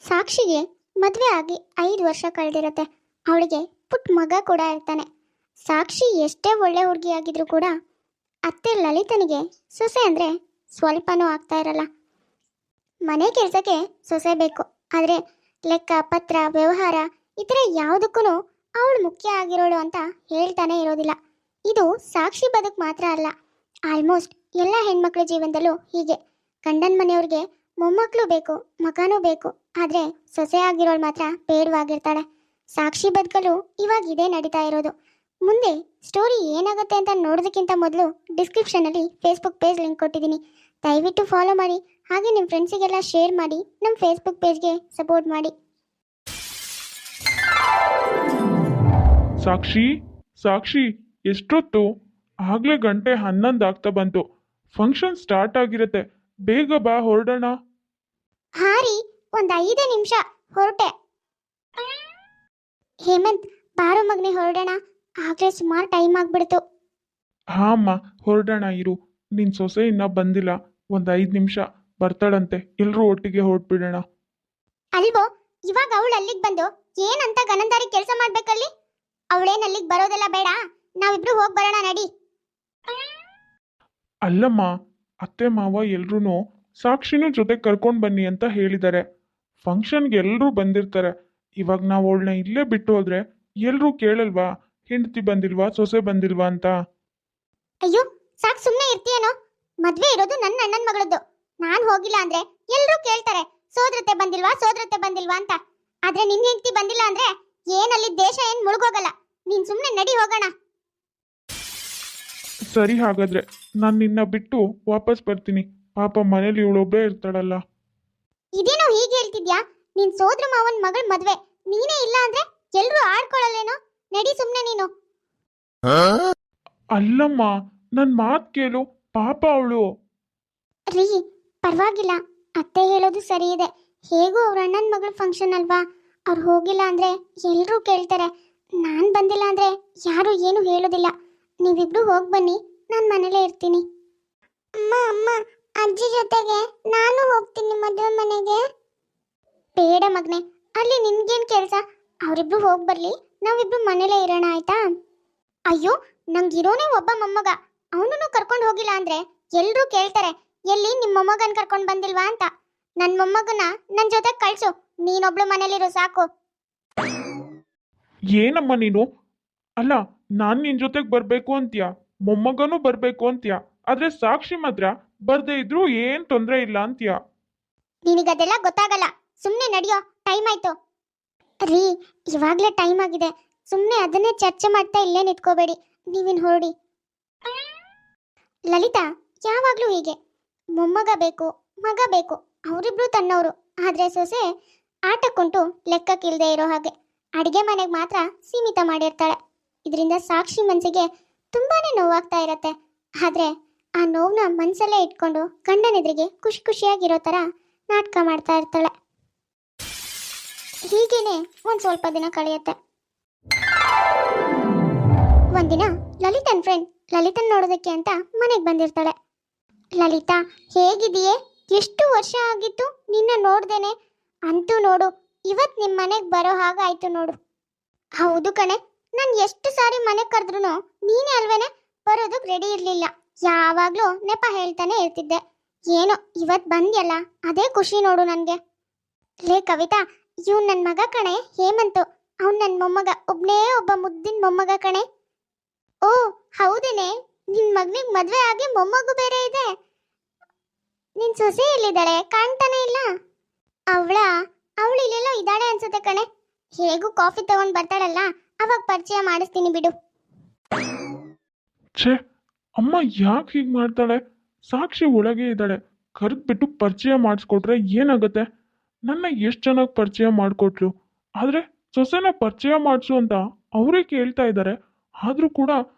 ಸಾಕ್ಷಿಗೆ ಮದುವೆ ಆಗಿ 5 ವರ್ಷ ಕಳೆದಿರತ್ತೆ. ಅವಳಿಗೆ ಪುಟ್ಟ ಮಗ ಕೂಡ ಇರ್ತಾನೆ. ಸಾಕ್ಷಿ ಎಷ್ಟೇ ಒಳ್ಳೆ ಹುಡುಗಿಯಾಗಿದ್ರು ಕೂಡ ಅತ್ತೆ ಲಲಿತನಿಗೆ ಸೊಸೆ ಅಂದರೆ ಸ್ವಲ್ಪನೂ ಆಗ್ತಾ ಇರಲ್ಲ. ಮನೆ ಕೆಲಸಕ್ಕೆ ಸೊಸೆ ಬೇಕು, ಆದರೆ ಲೆಕ್ಕ ಪತ್ರ ವ್ಯವಹಾರ ಈ ಥರ ಯಾವುದಕ್ಕೂ ಅವಳು ಮುಖ್ಯ ಆಗಿರೋಳು ಅಂತ ಹೇಳ್ತಾನೆ ಇರೋದಿಲ್ಲ. ಇದು ಸಾಕ್ಷಿ ಬದುಕು ಮಾತ್ರ ಅಲ್ಲ, ಆಲ್ಮೋಸ್ಟ್ ಎಲ್ಲ ಹೆಣ್ಮಕ್ಳ ಜೀವನದಲ್ಲೂ ಹೀಗೆ. ಗಂಡನ ಮನೆಯವ್ರಿಗೆ ಮೊಮ್ಮಕ್ಕಳು ಬೇಕು, ಮಗನೂ ಬೇಕು, ಆದರೆ ಸೊಸೆ ಆಗಿರೋಳು ಮಾತ್ರ ಬೇಡವಾಗಿರ್ತಾಳೆ. ಸಾಕ್ಷಿ ಬದುಕಲು ಇವಾಗ ಇದೇ ನಡೀತಾ ಇರೋದು. ಮುಂದೆ ಸ್ಟೋರಿ ಏನಾಗುತ್ತೆ ಅಂತ ನೋಡೋದಕ್ಕಿಂತ ಮೊದಲು ಡಿಸ್ಕ್ರಿಪ್ಷನಲ್ಲಿ ಫೇಸ್ಬುಕ್ ಪೇಜ್ ಲಿಂಕ್ ಕೊಟ್ಟಿದ್ದೀನಿ, ದಯವಿಟ್ಟು ಫಾಲೋ ಮಾಡಿ. ಹಾಗೆ ನಿಮ್ಮ ಫ್ರೆಂಡ್ಸಿಗೆಲ್ಲ ಶೇರ್ ಮಾಡಿ, ನಮ್ಮ ಫೇಸ್ಬುಕ್ ಪೇಜ್ಗೆ ಸಪೋರ್ಟ್ ಮಾಡಿ. ಸಾಕ್ಷಿ, ಸಾಕ್ಷಿ, ಎಷ್ಟೊತ್ತು? ಆಗ್ಲೇ ಗಂಟೆ 11 ಆಗ್ತಾ ಬಂತು. ಫಂಕ್ಷನ್ ಸ್ಟಾರ್ಟ್ ಆಗಿರತ್ತೆ, ಬೇಗ ಬಾ, ಹೊರಡೋಣ. ಹಾರಿ, ಒಂದು 5 ನಿಮಿಷ ಹೊರಟೆ. ಹೇಮಂತ್, ಬಾರೋ ಮಗನೇ ಹೊರಡೋಣ, ಆಗಲೇ ಸುಮಾರು ಟೈಮ್ ಆಗ್ಬಿಡ್ತು. ಹಾ ಅಮ್ಮ, ಹೊರಡೋಣ ಇರು. ನಿನ್ ಸೊಸೆ ಇನ್ನ ಬಂದಿಲ್ಲ, ಒಂದು 5 ನಿಮಿಷ ಬರ್ತಾಳಂತೆ, ಎಲ್ಲರೂ ಒಟ್ಟಿಗೆ ಹೊರಟ್ಬಿಡೋಣ. ಅಲ್ವೋ, ಇವಾಗ ಅವಳು ಅಲ್ಲಿಗೆ ಬಂದು ಏನಂತ ಗನಂದಾರಿ ಕೆಲಸ ಮಾಡ್ಬೇಕಲ್ಲಿ? ಅವಳೇನು ಅಲ್ಲಿಗೆ ಬರೋದೆಲ್ಲ ಬೇಡ, ನಾವಿಬ್ರು ಹೋಗಿ ಬರೋಣ, ನಡಿ. ಅಲ್ಲಮ್ಮ, ಅತ್ತೆ ಮಾವ ಎಲ್ರೂ ಸಾಕ್ಷಿನೂ ಜೊತೆ ಕರ್ಕೊಂಡು ಬನ್ನಿ ಅಂತ ಹೇಳಿದ್ದಾರೆ. ಫಂಕ್ಷನ್ಗೆ ಎಲ್ಲರೂ ಬಂದಿರ್ತಾರೆ. ಇವಾಗ ನಾವು ಅವಳನ್ನ ಇಲ್ಲೇ ಬಿಟ್ಟು ಹೋದ್ರೆ ಎಲ್ಲರೂ ಕೇಳಲ್ವಾ, ಹೆಂಡತಿ ಬಂದಿಲ್ವಾ, ಸೊಸೆ ಬಂದಿಲ್ವಾ ಅಂತ? ಅಯ್ಯೋ, ಸಾಕು, ಸುಮ್ಮನೆ ಇರ್ತೀಯೇನೋ? ಮದ್ವೆ ಇರೋದು ನನ್ನ ಅಣ್ಣನ ಮಗಳದ್ದು. ನಾನು ಹೋಗಿಲ್ಲ ಅಂದ್ರೆ ಎಲ್ಲರೂ ಕೇಳ್ತಾರೆ, ಸೋದರತೆ ಬಂದಿಲ್ವಾ, ಸೋದರತೆ ಬಂದಿಲ್ವಾ ಅಂತ. ಆದ್ರೆ ನಿನ್ನ ಹೆಂಡತಿ ಬಂದಿಲ್ಲ ಅಂದ್ರೆ ಏನಲ್ಲಿ ದೇಶ ಏನ್ ಮುಳುಗೋಗಲ್ಲ. ನೀನ್ ಸುಮ್ಮನೆ ನಡಿ, ಹೋಗೋಣ. ಸರಿ, ಹಾಗಾದ್ರೆ ನಾನು ನಿನ್ನ ಬಿಟ್ಟು ವಾಪಸ್ ಬರ್ತೀನಿ. ಪಾಪ ಮನೇಲಿ ಇವಳೊಬ್ಬಳೇ ಇರ್ತಾಳಲ್ಲ. ಇದೇನೋ ಹೀಗೆ ಹೇಳ್ತಿದ್ಯಾ? ನಿನ್ ಸೋದರ ಮಾವನ್ ಮಗಳ ಮದ್ವೆ, ನೀನೇ ಇಲ್ಲ ಅಂದ್ರೆ ಎಲ್ರೂ ಆಡ್ಕೊಳ್ಳಲ್ಲೇನೋ? ನಡಿ ಸುಮ್ಮನೆ ನೀನು. ಅಲ್ಲಮ್ಮ, ನನ್ನ ಮಾತು ಕೇಳು, ಪಾಪ ಅವಳು. ರೀ, ಪರವಾಗಿಲ್ಲ, ಅತ್ತೆ ಹೇಳೋದು ಸರಿ ಇದೆ. ಹೇಗೂ ಅವ್ರ ಅಣ್ಣನ ಮಗಳ ಫಂಕ್ಷನ್ ಅಲ್ವಾ, ಅವ್ರು ಹೋಗಿಲ್ಲ ಅಂದ್ರೆ ಎಲ್ರೂ ಕೇಳ್ತಾರೆ. ನಾನು ಬಂದಿಲ್ಲ ಅಂದ್ರೆ ಯಾರು ಏನು ಹೇಳೋದಿಲ್ಲ. ನೀವಿಬ್ರು ಹೋಗಿ ಬನ್ನಿ, ನಾನು ಮನೇಲೇ ಇರ್ತೀನಿ. ಅಮ್ಮ ಅಮ್ಮ, ಅಜ್ಜಿ ಜೊತೆಗೆ ನಾನು ಹೋಗ್ತೀನಿ ಮದುವೆ ಮನೆಗೆ. ಬೇಡ ಮಗನೆ, ಅಲ್ಲಿ ನಿನ್ಗೇನು ಕೆಲಸ? ಅವರಿಬ್ರು ಹೋಗಿ ಬರ್ಲಿ, ನಾವಿಬ್ರು ಮನೇಲೇ ಇರೋಣ, ಆಯ್ತಾ? ಅಯ್ಯೋ, ನಂಗಿರೋನೇ ಒಬ್ಬ ಮೊಮ್ಮಗ, ಅವನನ್ನು ಕರ್ಕೊಂಡು ಹೋಗಿಲ್ಲ ಅಂದ್ರೆ ಎಲ್ರೂ ಕೇಳ್ತಾರೆ, ಎಲ್ಲಿ ನಿಮ್ಮ ಮೊಮ್ಮಗನ್ ಕರ್ಕೊಂಡು ಬಂದಿಲ್ವಾ ಅಂತ. ನನ್ನ ಮೊಮ್ಮಗನ ನನ್ನ ಜೊತೆ ಕಳ್ಸು, ನೀನೊಬ್ಳು ಮನೇಲಿರು ಸಾಕು. ಏನಮ್ಮ ನೀನು? ಅಲ್ಲ, ನಾನು ನಿನ್ನ ಜೊತೆಗೆ ಬರಬೇಕು ಅಂತೀಯ, ಮೊಮ್ಮಗನೂ ಬರಬೇಕು ಅಂತೀಯ, ಆದ್ರೆ ಸಾಕ್ಷಿ ಮಾತ್ರ ಬರ್ದೇ ಇದ್ರೂ ಏನು ತೊಂದರೆ ಇಲ್ಲ ಅಂತೀಯ. ನಿನಗದೆಲ್ಲ ಗೊತ್ತಾಗಲ್ಲ, ಸುಮ್ಮನೆ ನಡಿಯೋ, ಟೈಮ್ ಆಯ್ತು. ರೀ, ಇವಾಗಲೇ ಟೈಮ್ ಆಗಿದೆ, ಸುಮ್ಮನೆ ಅದನ್ನೇ ಚರ್ಚೆ ಮಾಡ್ತಾ ಇಲ್ಲೇ ನಿಂತ್ಕೋಬೇಡಿ, ನೀವಿನ್ ಹೊರಡಿ. ಲಲಿತಾ ಯಾವಾಗಲೂ ಹೀಗೆ, ಮೊಮ್ಮಗ ಬೇಕು, ಮಗ ಬೇಕು, ಅವರಿಬ್ರು ತನ್ನವರು. ಆದ್ರೆ ಸೊಸೆ ಆಟಕ್ಕುಂಟು ಲೆಕ್ಕಕ್ಕಿಲ್ಲದೆ ಇರೋ ಹಾಗೆ ಅಡಿಗೆ ಮನೆಗೆ ಮಾತ್ರ ಸೀಮಿತ ಮಾಡಿರ್ತಾಳೆ. ಇದರಿಂದ ಸಾಕ್ಷಿ ಮನಸ್ಸಿಗೆ ತುಂಬಾನೇ ನೋವಾಗ್ತಾ ಇರತ್ತೆ. ಆದ್ರೆ ಆ ನೋವನ್ನ ಮನಸ್ಸಲ್ಲೇ ಇಟ್ಕೊಂಡು ಗಂಡನೆದುರಿಗೆ ಖುಷಿ ಖುಷಿಯಾಗಿರೋ ಥರ ನಾಟಕ ಮಾಡ್ತಾ ಇರ್ತಾಳೆ. ಹೀಗೇನೆ ಒಂದು ಸ್ವಲ್ಪ ದಿನ ಕಳೆಯುತ್ತೆ. ಒಂದಿನ ಲಲಿತನ್ ಫ್ರೆಂಡ್ ಲಲಿತನ್ ನೋಡೋದಕ್ಕೆ ಅಂತ ಮನೆಗೆ ಬಂದಿರ್ತಾಳೆ. ಲಲಿತಾ, ಹೇಗಿದೆಯೇ? ಎಷ್ಟು ವರ್ಷ ಆಗಿತ್ತು ನಿನ್ನ ನೋಡ್ದೇನೆ? ಅಂತೂ ನೋಡು, ಇವತ್ತು ನಿಮ್ಮ ಮನೆಗೆ ಬರೋ ಹಾಗಾಯ್ತು ನೋಡು. ಹೌದು ಕಣೆ, ನಾನು ಎಷ್ಟು ಸಾರಿ ಮನೆಗೆ ಕರೆದ್ರೂ ನೀನೇ ಅಲ್ವೇನೆ ಬರೋದಕ್ಕೆ ರೆಡಿ ಇರಲಿಲ್ಲ. ಯಾವಾಗಲೂ ನೆಪ ಹೇಳ್ತಾನೆ ಇರ್ತಿದ್ದೆ. ಏನೋ ಇವತ್ತು ಬಂದ್ಯಲ್ಲ, ಅದೇ ಖುಷಿ ನೋಡು ನನಗೆ. ಲೇ ಕವಿತಾ, ಇವ್ನು ನನ್ನ ಮಗ ಕಣೆ, ಹೇಮಂತು. ಅವ್ನು ನನ್ನ ಮೊಮ್ಮಗ, ಒಬ್ಬನೇ ಒಬ್ಬ ಮುದ್ದಿನ ಮೊಮ್ಮಗ ಕಣೆ. ಓ ಹೌದೇನೆ, ನಿನ್ನ ಮಗನಿಗೆ ಮದುವೆ ಆಗಿ ಮೊಮ್ಮಗು ಬೇರೆ ಇದೆ. ನಿನ್ನ ಸೊಸೆ ಎಲ್ಲಿದ್ದಾಳೆ? ಕಾಣ್ತಾನೆ ಇಲ್ಲ. ಅವಳು ಇಲ್ಲೆಲ್ಲೋ ಇದ್ದಾಳೆ ಅನ್ಸುತ್ತೆ ಕಣೆ. ಹೇಗೂ ಕಾಫಿ ತಗೊಂಡು ಬರ್ತಾಳಲ್ಲ, ಅವಾಗ ಪರಿಚಯ ಮಾಡಿಸ್ತೀನಿ ಬಿಡು. ಛೇ, ಅಮ್ಮ ಯಾಕೆ ಹೀಗೆ ಮಾಡ್ತಾಳೆ? ಸಾಕ್ಷಿ ಒಳಗೆ ಇದ್ದಾಳೆ, ಕರೆದ್ಬಿಟ್ಟು ಪರಿಚಯ ಮಾಡಿಸ್ಕೊಟ್ರೆ ಏನಾಗುತ್ತೆ? ನನ್ನ ಎಷ್ಟು ಚೆನ್ನಾಗಿ ಪರಿಚಯ ಮಾಡಿಕೊಟ್ಲು, ಆದರೆ ಸೊಸೆನ ಪರಿಚಯ ಮಾಡಿಸು ಅಂತ ಅವರೇ ಕೇಳ್ತಾ ಇದ್ದಾರೆ. ಆದರೂ ಕೂಡ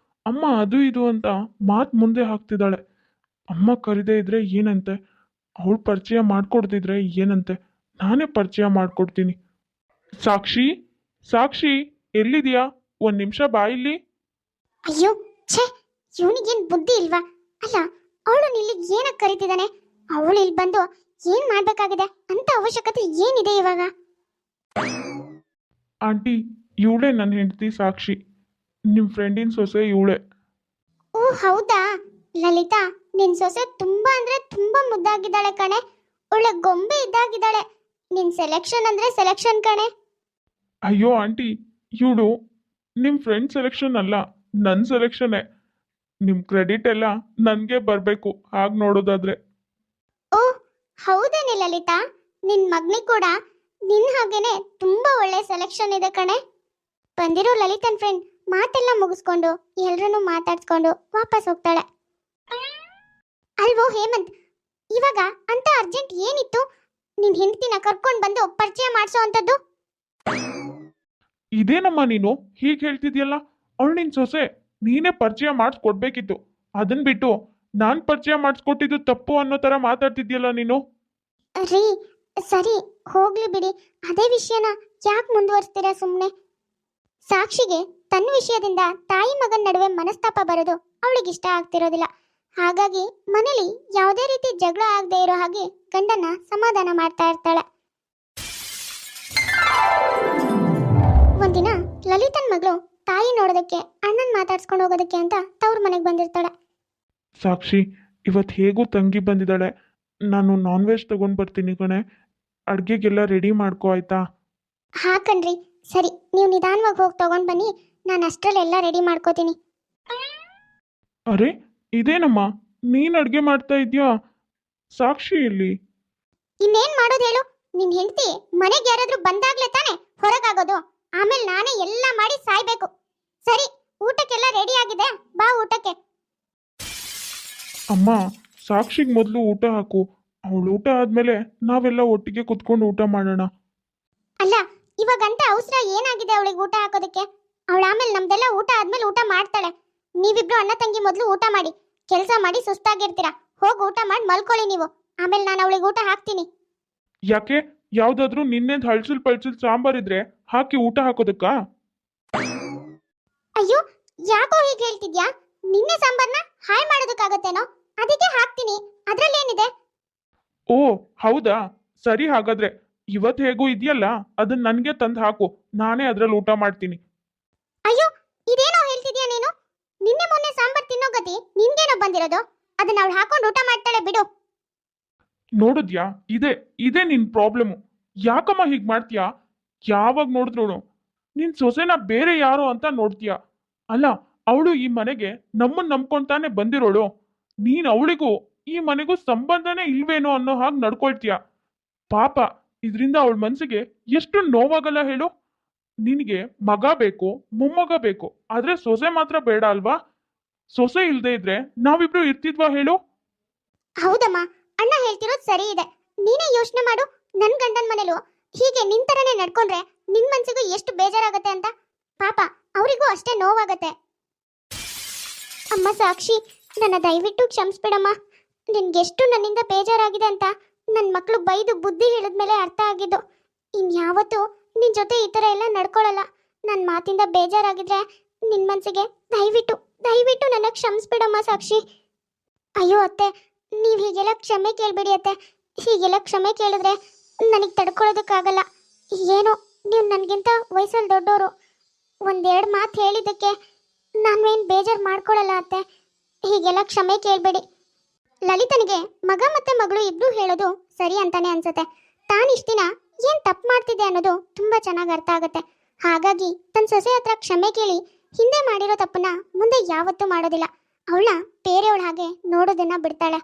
ಅಮ್ಮ ಅದು ಇದು ಅಂತ ಮಾತು ಮುಂದೆ ಹಾಕ್ತಿದ್ದಾಳೆ. ಅಮ್ಮ ಕರೀದೇ ಇದ್ರೆ ಏನಂತೆ, ಅವಳು ಪರಿಚಯ ಮಾಡಿಕೊಡ್ತಿದ್ರೆ ಏನಂತೆ, ನಾನೇ ಪರಿಚಯ ಮಾಡಿಕೊಡ್ತೀನಿ. ಸಾಕ್ಷಿ, ಸಾಕ್ಷಿ, ಎಲ್ಲಿದೆಯಾ? 1 ನಿಮಿಷ ಬಾ ಇಲ್ಲಿ. ಅಯ್ಯೋ ಛೇ, ಇವನಿಗೇನು ಬುದ್ಧಿ ಇಲ್ವಾ? ಅಲ್ಲ, ಅವಳು ಇಲ್ಲಿಗೆ ಏನಕ್ಕೆ ಕರೀತಿದ್ದಾನೆ? ಅವಳು ಇಲ್ಲಿ ಬಂದು ಏನ್ ಮಾಡ್ಬೇಕಾಗಿದೆ ಅಂತ ಅವಶ್ಯಕತೆ ಏನಿದೆ ಇವಾಗ? ಆಂಟಿ, ಇವಳೇ ನನ್ನ ಹೆಂಡತಿ ಸಾಕ್ಷಿ. ನಿಮ್ಮ ಫ್ರೆಂಡಿನ ಸೊಸೆ ಇವಳೇ. ಓ ಹೌದಾ? ಲಲಿತಾ, ನಿನ್ ಸೊಸೆ ತುಂಬಾ ಅಂದ್ರೆ ತುಂಬಾ ಮುದ್ದಾಗಿದ್ದಾಳೆ ಕಣೆ. ಒಳ್ಳೆ ಗೊಂಬೆ ಇದ್ದಾಗಿದ್ದಾಳೆ. ನಿನ್ ಸೆಲೆಕ್ಷನ್ ಅಂದ್ರೆ ಸೆಲೆಕ್ಷನ್ ಕಣೆ. ಅಯ್ಯೋ ಆಂಟಿ, ಇವಳು ನಿಮ್ಮ ಫ್ರೆಂಡ್ ಸೆಲೆಕ್ಷನ್ ಅಲ್ಲ, ನನ್ನ ಸೆಲೆಕ್ಷನ್ನೇ. ನಿಮ್ಮ ಕ್ರೆಡಿಟ್ ಎಲ್ಲ ನನಗೆ ಬರಬೇಕು ಹಾಗೆ ನೋಡೋದಾದ್ರೆ. ಓ ಹೌದೇನೆ ಲಲಿತಾ, ನಿನ್ ಮಗ್ನಿಗೆ ಕೂಡ ನಿನ್ ಹಾಗೇನೆ ತುಂಬಾ ಒಳ್ಳೆ ಸೆಲೆಕ್ಷನ್ ಇದೆ ಕಣೆ. ಬಂದಿರೋ ಲಲಿತನ್ ಫ್ರೆಂಡ್ ಮಾತೆಲ್ಲ ಮುಗಿಸ್ಕೊಂಡು ಎಲ್ರನ್ನೂ ಮಾತಾಡ್ಸ್ಕೊಂಡು ವಾಪಸ್ ಹೋಗ್ತಾಳೆ. ಅಲ್ವೋ ಹೇಮಂತ್, ಇವಾಗ ಅಂತ ಅರ್ಜೆಂಟ್ ಏನಿತ್ತು ನಿನ್ ಹೆಂಡತಿನ ಕರ್ಕೊಂಡ್ ಬಂದು ಪರಿಚಯ ಮಾಡಿಸೋ ಅಂತದ್ದು? ಇದೇನಮ್ಮ ನೀನು ಹೀಗೆ ಹೇಳ್ತಿದ್ಯಲ್ಲ? ಅವಳು ನಿನ್ನ ಸೊಸೆ, ನೀನೇ ಪರಿಚಯ ಮಾಡಿಸ್ಕೊಡ್ಬೇಕಿತ್ತು. ಅದನ್ನ ಬಿಟ್ಟು ನಾನು ಪರಿಚಯ ಮಾಡಿಸ್ಕೊಟ್ಟಿದ್ದು ತಪ್ಪು ಅನ್ನೋ ಥರ ಮಾತಾಡ್ತಿದ್ಯಲ್ಲ ನೀನು. ರೀ ಸರಿ ಹೋಗ್ಲಿ ಬಿಡಿ, ಅದೇ ವಿಷಯನ ಯಾಕೆ ಮುಂದುವರಿಸ್ತೀರಾ ಸುಮ್ಮನೆ? ಸಾಕ್ಷಿಗೆ ತನ್ನ ವಿಷಯದಿಂದ ತಾಯಿ ಮಗನ ನಡುವೆ ಮನಸ್ತಾಪ ಬರೋದು ಅವಳಿಗೆ ಇಷ್ಟ ಆಗ್ತಿರೋದಿಲ್ಲ. ಹಾಗಾಗಿ ಮನೇಲಿ ಯಾವುದೇ ರೀತಿ ಜಗಳ ಆಗದೆ ಇರೋ ಹಾಗೆ ಗಂಡನ ಸಮಾಧಾನ ಮಾಡ್ತಾ ಇರ್ತಾಳೆ. ಒಂದಿನ ಲಲಿತನ್ ಮಗಳು ತಾಯಿ ನೋಡೋದಕ್ಕೆ ಅಣ್ಣನ್ ಮಾತಾಡ್ಸ್ಕೊಂಡು ಹೋಗೋದಕ್ಕೆ ಅಂತ ತವ್ರ ಮನೆಗೆ ಬಂದಿರ್ತಾಳೆ. ಸಾಕ್ಷಿ, ಇವತ್ತು ಹೇಗೂ ತಂಗಿ ಬಂದಿದ್ದಾಳೆ. ನಾನು ನಾನ್ ವೆಜ್ ತಗೊಂಡು ಬರ್ತೀನಿ ಕಣೆ. ಅಡುಗೆಗೆಲ್ಲ ರೆಡಿ ಮಾಡ್ಕೋ ಆಯ್ತಾ? ಹಾ ಕಣ್ರಿ, ಸರಿ ನೀವು ನಿಧಾನವಾಗಿ ಹೋಗಿ ತಗೊಂಡ್ ಬನ್ನಿ, ನಾನು ಅಷ್ಟರಲ್ಲೆಲ್ಲ ರೆಡಿ ಮಾಡ್ಕೋತೀನಿ. ಅರೆ ಇದೇನಮ್ಮ, ನೀನು ಅಡುಗೆ ಮಾಡ್ತಾ ಇದೆಯಾ? ಸಾಕ್ಷಿ ಇಲ್ಲಿ? ಇನ್ನೇನ್ ಮಾಡೋದು ಹೇಳು? ನಿನ್ ಹೆಂಡತಿ ಮನೆಗೆ ಯಾರಾದ್ರೂ ಬಂದಾಗ್ಲೇ ತಾನೆ ಹೊರಗಾಗೋದು. ಆಮೇಲೆ ನಾನೇ ಎಲ್ಲ ಮಾಡಿ ಸಾಯ್ಬೇಕು. ಸರಿ, ಊಟಕ್ಕೆಲ್ಲ ರೆಡಿ ಆಗಿದೆ, ಬಾ ಊಟಕ್ಕೆ. ಅಮ್ಮ, ಸಾಕ್ಷಿಗೆ ಮೊದಲು ಊಟ ಹಾಕು. ಅವಳು ಊಟ ಆದಮೇಲೆ ನಾವೆಲ್ಲ ಒಟ್ಟಿಗೆ ಕುತ್ಕೊಂಡು ಊಟ ಮಾಡೋಣ. ಅಲ್ಲ, ಇವಾಗಂತ ಅವಸರ ಏನಾಗಿದೆ ಅವಳಿಗೆ ಊಟ ಹಾಕೋದಕ್ಕೆ? ಅವಳು ಆಮೇಲೆ ನಮ್ದೆಲ್ಲ ಊಟ ಆದ್ಮೇಲೆ ಊಟ ಮಾಡ್ತಾಳೆ. ನೀವಿಬ್ರು ಅಣ್ಣ ತಂಗಿ ಮೊದಲು ಊಟ ಮಾಡಿ, ಕೆಲಸ ಮಾಡಿ ಸುಸ್ತಾಗಿರ್ತೀರಾ. ಹೋಗಿ ಊಟ ಮಾಡಿ ಮಲ್ಕೊಳ್ಳಿ ನೀವು, ಆಮೇಲೆ ನಾನು ಅವಳಿಗೆ ಊಟ ಹಾಕ್ತೀನಿ. ಯಾಕೆ? ಯಾವುದಾದ್ರೂ ನಿನ್ನೆದು ಹಳ್ಸಿಲ್ ಪಳ್ಸಿಲ್ ಸಾಂಬಾರಿದ್ರೆ ಹಾಕಿ ಊಟ ಹಾಕೋದಕ್ಕಾ? ಅಯ್ಯೋ, ಯಾಕೋ ಹೀಗೆ ಹೇಳ್ತಿದ್ಯಾ? ನಿನ್ನೆ ಸಾಂಬಾರ್ನ ಹಾಳು ಮಾಡೋದಕ್ಕಾಗತ್ತೇನೋ? ಅದಕ್ಕೆ ಹಾಕ್ತೀನಿ, ಅದ್ರಲ್ಲೇನಿದೆ? ಓ ಹೌದಾ, ಸರಿ. ಹಾಗಾದ್ರೆ ಇವತ್ತು ಹೇಗೂ ಇದೆಯಲ್ಲ, ಅದನ್ನ ನನಗೆ ತಂದು ಹಾಕು, ನಾನೇ ಅದ್ರಲ್ಲಿ ಊಟ ಮಾಡ್ತೀನಿ. ಅಯ್ಯೋ, ಇದೇನೋ ಹೇಳ್ತಿದ್ಯಾ ನೀನು? ನಿನ್ನೆ ಮೊನ್ನೆ ಸಾಂಬಾರ್ ತಿನ್ನೋ ಗತಿ ನಿನ್ಗೇನೋ ಬಂದಿರೋದು? ಅದನ್ನ ಅವಳು ಹಾಕೊಂಡು ಊಟ ಮಾಡ್ತಾಳೆ ಬಿಡು. ನೋಡಿದ್ಯಾ, ಇದೇ ನಿನ್ ಪ್ರಾಬ್ಲಮ್ಮು. ಯಾಕಮ್ಮ ಹೀಗೆ ಮಾಡ್ತೀಯಾ? ಯಾವಾಗ ನೋಡಿದ್ರು ನಿನ್ ಸೊಸೆನ ಬೇರೆ ಯಾರೋ ಅಂತ ನೋಡ್ತೀಯಾ? ಅಲ್ಲ, ಅವಳು ಈ ಮನೆಗೆ ನಮ್ಮನ್ನ ನಂಬ್ಕೊಂತಾನೆ ಬಂದಿರೋಳು. ನೀನ್ ಅವಳಿಗೂ ಈ ಮನೆಗೂ ಸಂಬಂಧನೇ ಇಲ್ವೇನೋ ಅನ್ನೋ ಹಾಗೆ ನಡ್ಕೊಳ್ತೀಯ. ಪಾಪ, ಇದರಿಂದ ಅವಳ ಮನ್ಸಿಗೆ ಎಷ್ಟು ನೋವಾಗಲ್ಲ ಹೇಳು? ನಿನಗೆ ಮಗ ಬೇಕು, ಮೊಮ್ಮಗ ಬೇಕು, ಆದ್ರೆ ಸೊಸೆ ಮಾತ್ರ ಬೇಡ ಅಲ್ವಾ? ಸೊಸೆ ಇಲ್ದೇ ಇದ್ರೆ ನಾವಿಬ್ರು ಇರ್ತಿದ್ವಾ ಹೇಳು? ಹೌದಮ್ಮ, ಅಣ್ಣ ಹೇಳ್ತಿರೋದು ಸರಿ ಇದೆ. ನೀನೇ ಯೋಚನೆ ಮಾಡು, ನನ್ ಗಂಡನ ಮನೇಲೂ ಹೀಗೆ ನಿನ್ ತರನೇ ನಡ್ಕೊಂಡ್ರೆ ನಿನ್ ಮನ್ಸಿಗೂ ಎಷ್ಟು ಬೇಜಾರಾಗತ್ತೆ ಅಂತ. ಪಾಪ ಅವರಿಗೂ ಅಷ್ಟೇ ನೋವಾಗತ್ತೆ. ಅಮ್ಮ ಸಾಕ್ಷಿ, ನನ್ನ ದಯವಿಟ್ಟು ಕ್ಷಮಿಸ್ಬಿಡಮ್ಮ. ನಿನ್ಗೆಷ್ಟು ನನ್ನಿಂದ ಬೇಜಾರಾಗಿದೆ ಅಂತ ನನ್ನ ಮಕ್ಕಳು ಬೈದು ಬುದ್ಧಿ ಹೇಳಿದ್ಮೇಲೆ ಅರ್ಥ ಆಗಿದ್ದು. ಇನ್ಯಾವತ್ತೂ ನಿನ್ ಜೊತೆ ಈ ಥರ ಎಲ್ಲ ನಡ್ಕೊಳ್ಳಲ್ಲ. ನನ್ನ ಮಾತಿಂದ ಬೇಜಾರಾಗಿದ್ರೆ ನಿನ್ ಮನ್ಸಿಗೆ ದಯವಿಟ್ಟು ನನ್ನ ಕ್ಷಮಿಸ್ಬಿಡಮ್ಮ ಸಾಕ್ಷಿ. ಅಯ್ಯೋ ಅತ್ತೆ, ನೀವು ಹೀಗೆಲ್ಲ ಕ್ಷಮೆ ಕೇಳ್ಬಿಡಿ ಅತ್ತೆ. ಹೀಗೆಲ್ಲ ಕ್ಷಮೆ ಕೇಳಿದ್ರೆ ನನಗೆ ತಡ್ಕೊಳ್ಳೋದಕ್ಕಾಗಲ್ಲ. ಏನೋ ನೀವು ನನಗಿಂತ ವಯಸ್ಸಲ್ಲಿ ದೊಡ್ಡವರು, ಒಂದೆರಡು ಮಾತು ಹೇಳಿದ್ದಕ್ಕೆ ನಾನೇನು ಬೇಜಾರು ಮಾಡ್ಕೊಳ್ಳಲ್ಲ ಅತ್ತೆ. ಹೀಗೆಲ್ಲ ಕ್ಷಮೆ ಕೇಳಬೇಡಿ. ಲಲಿತನಿಗೆ ಮಗ ಮತ್ತೆ ಮಗಳು ಇಬ್ರು ಹೇಳೋದು ಸರಿ ಅಂತಾನೆ ಅನ್ಸುತ್ತೆ. ತಾನಿಷ್ಟ ದಿನ ಏನು ತಪ್ಪು ಮಾಡ್ತಿದ್ದೆ ಅನ್ನೋದು ತುಂಬಾ ಚೆನ್ನಾಗಿ ಅರ್ಥ ಆಗುತ್ತೆ. ಹಾಗಾಗಿ ತನ್ನ ಸೊಸೆ ಹತ್ರ ಕ್ಷಮೆ ಕೇಳಿ ಹಿಂದೆ ಮಾಡಿರೋ ತಪ್ಪನ್ನ ಮುಂದೆ ಯಾವತ್ತೂ ಮಾಡೋದಿಲ್ಲ. ಅವಳನ್ನ ಬೇರೆಯವಳ ಹಾಗೆ ನೋಡೋದನ್ನ ಬಿಡ್ತಾಳೆ.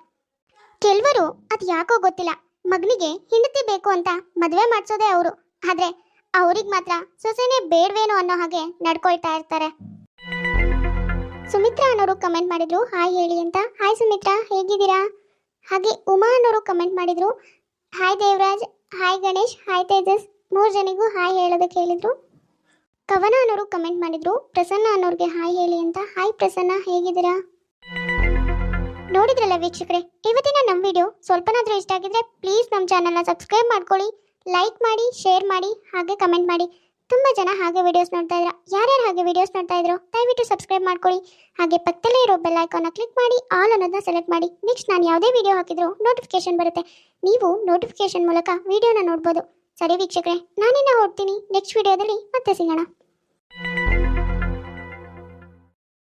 ಕೆಲವರು ಅದು ಯಾಕೋ ಗೊತ್ತಿಲ್ಲ, ಮಗನಿಗೆ ಹೆಂಡತಿ ಬೇಕು ಅಂತ ಮದುವೆ ಮಾಡಿಸೋದೇ ಅವರು, ಆದ್ರೆ ಅವ್ರಿಗೆ ಮಾತ್ರ ಸೊಸೆನೇ ಬೇಡವೇನೋ ಅನ್ನೋ ಹಾಗೆ ನಡ್ಕೊಳ್ತಾ ಇರ್ತಾರೆ. ಸುಮಿತ್ರಾ ಅನ್ನೋರು ಕಮೆಂಟ್ ಮಾಡಿದ್ರು ಹಾಯ್ ಹೇಳಿ ಅಂತ. ಹಾಯ್ ಸುಮಿತ್ರಾ, ಹೇಗಿದ್ದೀರಾ? ಹಾಗೆ ಉಮಾ ಅನ್ನೋರು ಕಮೆಂಟ್ ಮಾಡಿದ್ರು hi Devaraj, hi Ganesh, hi Tejas. 3 ಜನಿಗೂ ಹಾಯ್ ಹೇಳೋದಕ್ಕೆ ಹೇಳಿದ್ರು. ಕವನ ಅನ್ನೋರು ಕಮೆಂಟ್ ಮಾಡಿದ್ರು ಪ್ರಸನ್ನ ಅನ್ನೋರ್ಗೆ ಹಾಯ್ ಹೇಳಿ ಅಂತ. ಹಾಯ್ ಪ್ರಸನ್ನ, ಹೇಗಿದ್ದೀರಾ? ನೋಡಿದ್ರಲ್ಲ ವೀಕ್ಷಕರೇ, ಇವತ್ತಿನ ನಮ್ಮ ವಿಡಿಯೋ ಸ್ವಲ್ಪನಾದ್ರೂ ಇಷ್ಟ ಆಗಿದ್ರೆ ಪ್ಲೀಸ್ ನಮ್ಮ ಚಾನಲ್ನ ಸಬ್ಸ್ಕ್ರೈಬ್ ಮಾಡ್ಕೊಳ್ಳಿ, ಲೈಕ್ ಮಾಡಿ, ಶೇರ್ ಮಾಡಿ, ಹಾಗೆ ಕಮೆಂಟ್ ಮಾಡಿ. ತುಂಬ ಜನ ಹಾಗೆ ವಿಡಿಯೋಸ್ ನೋಡ್ತಾ ಇದ್ರ. ಯಾರ್ಯಾರು ಹಾಗೆ ವಿಡಿಯೋಸ್ ನೋಡ್ತಾ ಇದ್ರು ದಯವಿಟ್ಟು ಸಬ್ಸ್ಕ್ರೈಬ್ ಮಾಡ್ಕೊಳ್ಳಿ. ಹಾಗೆ ಪಕ್ಕದಲ್ಲೇ ಇರೋ ಬೆಲ್ ಐಕಾನ್ನ ಕ್ಲಿಕ್ ಮಾಡಿ ಆಲ್ ಅನ್ನೋದನ್ನ ಸೆಲೆಕ್ಟ್ ಮಾಡಿ. ನೆಕ್ಸ್ಟ್ ನಾನು ಯಾವುದೇ ವಿಡಿಯೋ ಹಾಕಿದ್ರು ನೋಟಿಫಿಕೇಶನ್ ಬರುತ್ತೆ. ನೀವು ನೋಟಿಫಿಕೇಶನ್ ಮೂಲಕ ವಿಡಿಯೋನ ನೋಡ್ಬೋದು. ಸರಿ ವೀಕ್ಷಕರೇ, ನಾನಿನ್ನ ಹೊರಡ್ತೀನಿ. ನೆಕ್ಸ್ಟ್ ವಿಡಿಯೋದಲ್ಲಿ ಮತ್ತೆ ಸಿಗೋಣ.